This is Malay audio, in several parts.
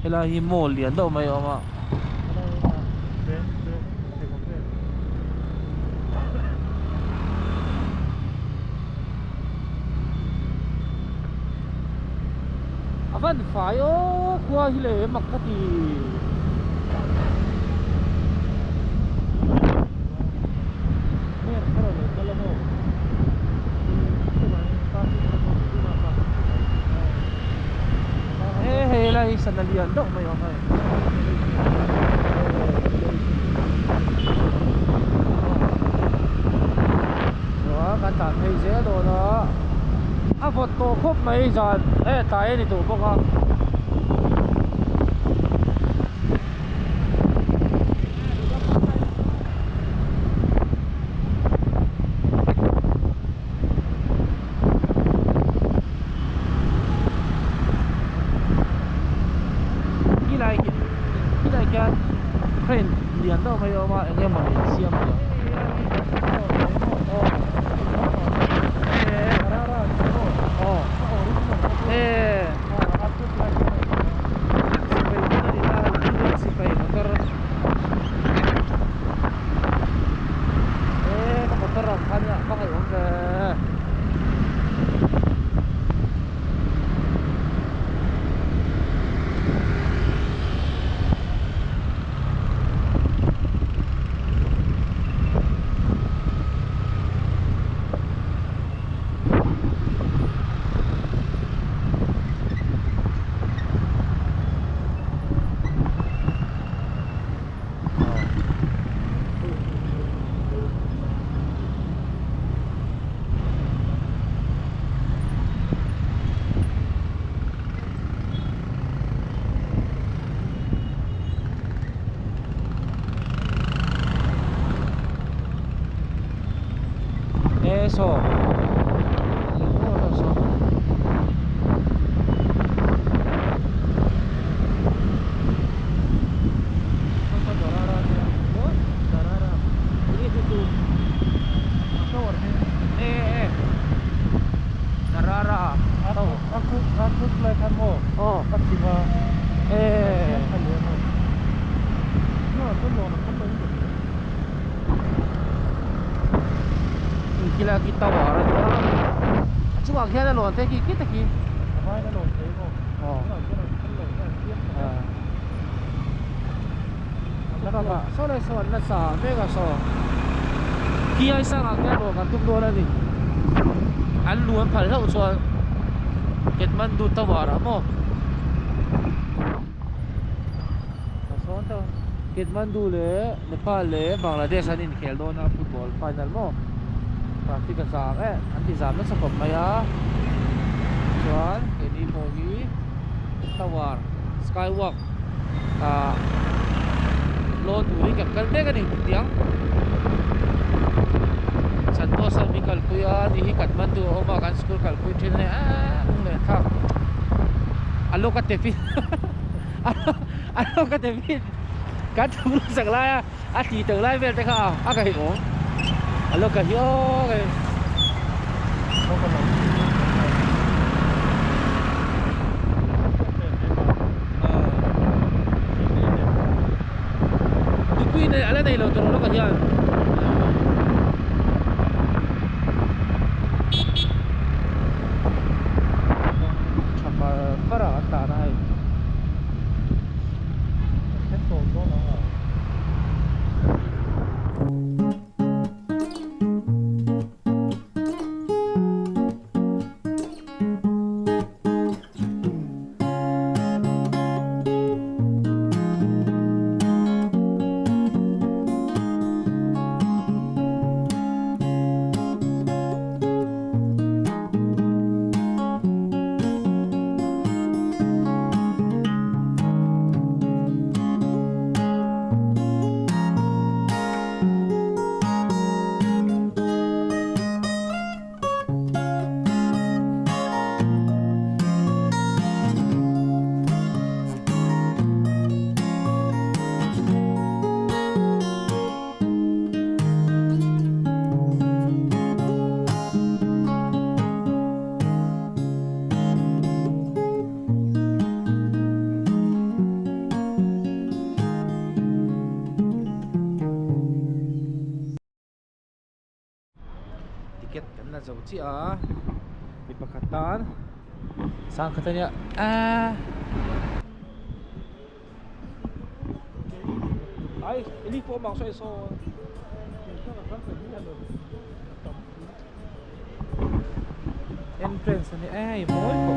hela hi mall lian do mai oma avan fayo kwa hile makati hela hi sanalian do mai oma kan ta thei je do na a photo khop mai jan tai ni tu boka ilai kan friend lian do mai oma engem mai siam ya eso Narara atau aku selekan mo kasima kila kita war cuma kaya lon te ki kita ki mai na lon te ko nakaka so le so na sa mega so ki ai sa ga lo kan tuk do la ni an luan phal thau so ketman du tawar mo so to ketman du le Nepal le Bangladesh anin khel do na football final mo praktika sa anti zaman sa pagmaya chuan kini pogi tawar skywalk lo turi ka kalde ka ni tiang santosa mi kalkuya ni Kathmandu oma kan school kalkuy thin ne le thak alo ka tepi alo ka tepi ka tu saglaya ati tanglai vel te kha ka hi o alo ka yo ke dikui ne ala nei lo to lo ka yan chapa para ta nai hết tổ đó là na zo chi a mi pakatan sang katanya ai ili po mang so entrance ni ai moi ko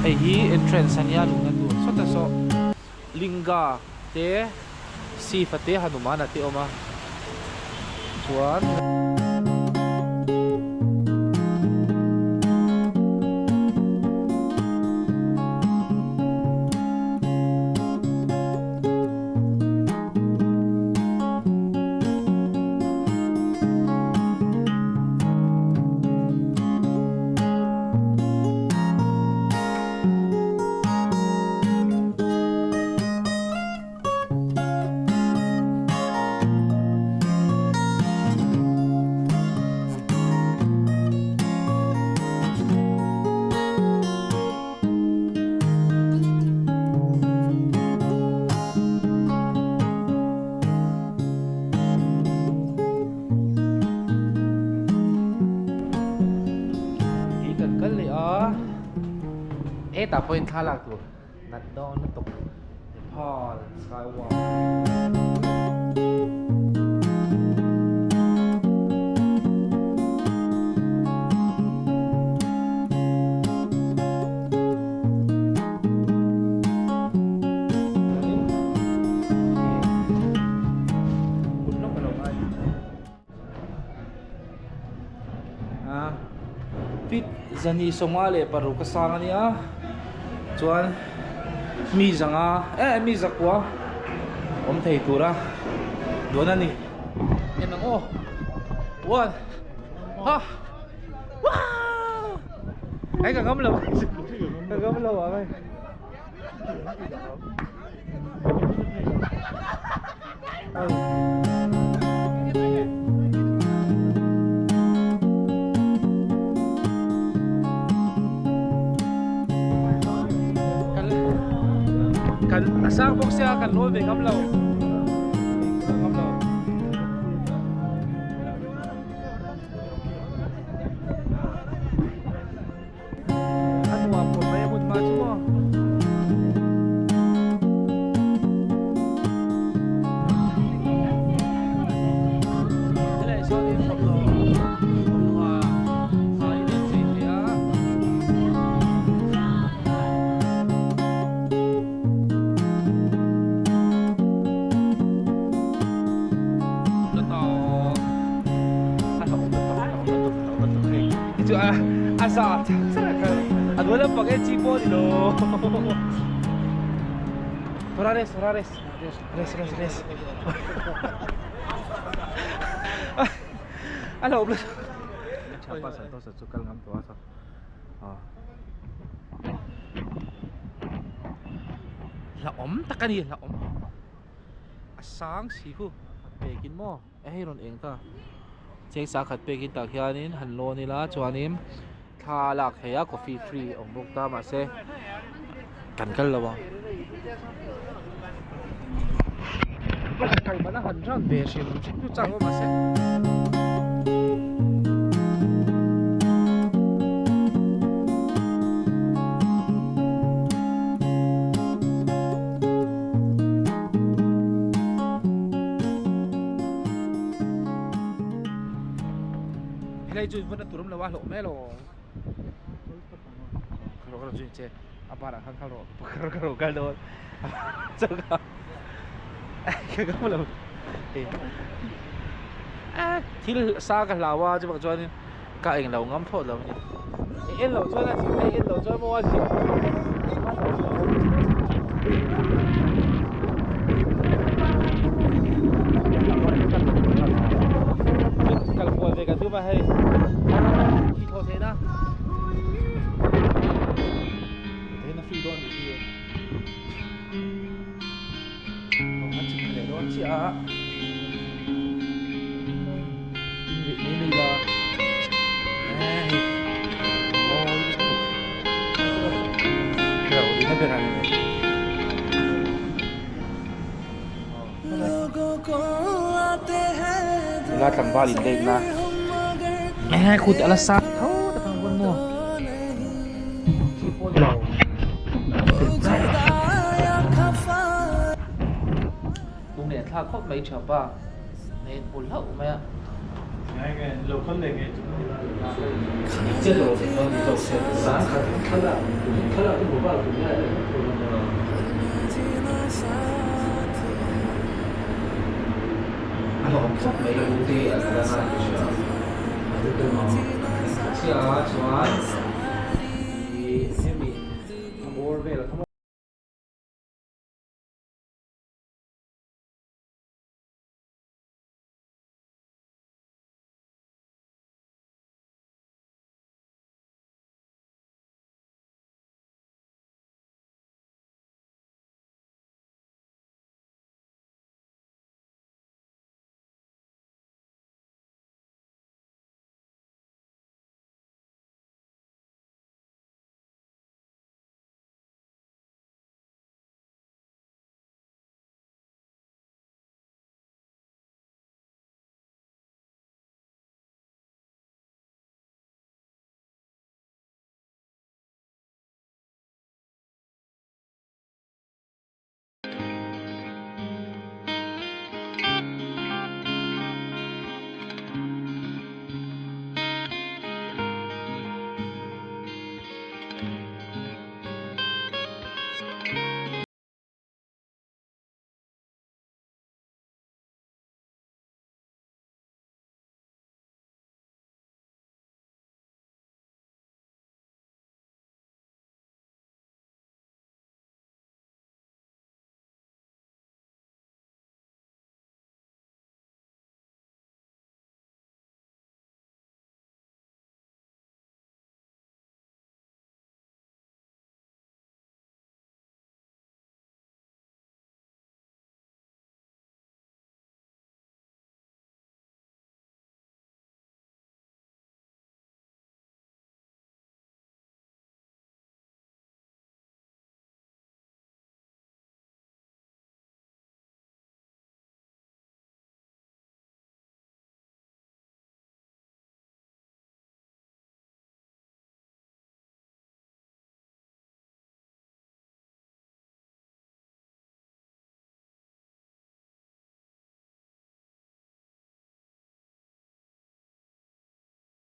ai hi entrance ania lungan tu so ta so linga te si fate hanuman ati oma chuan ta point khalak tu nat don na tok Nepal Skywalk fit zani somale paru kasanga ni a chuan mi zanga mi zakwa om thei tura dona ni enang o one ha wow ai ka ngam lo ai kan asang box siya kan lo be kamlaw ano wa po may mud ma mo dile so ni paglo asat at wala pag chipo dilo Horares res ano oblas chapa santo sa sukal ngam to asa la takani la asang sihu pekin mo ron engka cheng sa khat pekin ta khianin hanlo nila chuanim thalak heya coffee free ong buk ta ma se kan kal lawa kai bana han ran be sim chu chang ma se Helai ju vana turum lawa lo melo karo ju che apara khang karo galdo chaga ka mo lo thil sa ka lawa chu bak chuan ka eng lo ngam pho lo ni en lo chuan a chi en lo chuan mo wa chi kal po ve ka tu ba hai ki tho se na thế nó phi đón được chưa không ăn chỉ để đón chị ạ vị này là कराने में Ila tambal inday na kuti alasan datang buat mo Bung ne tha khop mai chapa nen pul hau mai local लेंगे चलो तो सा खला तो बोबा तो Ano kung may uti at kailangan ko siya. Siya,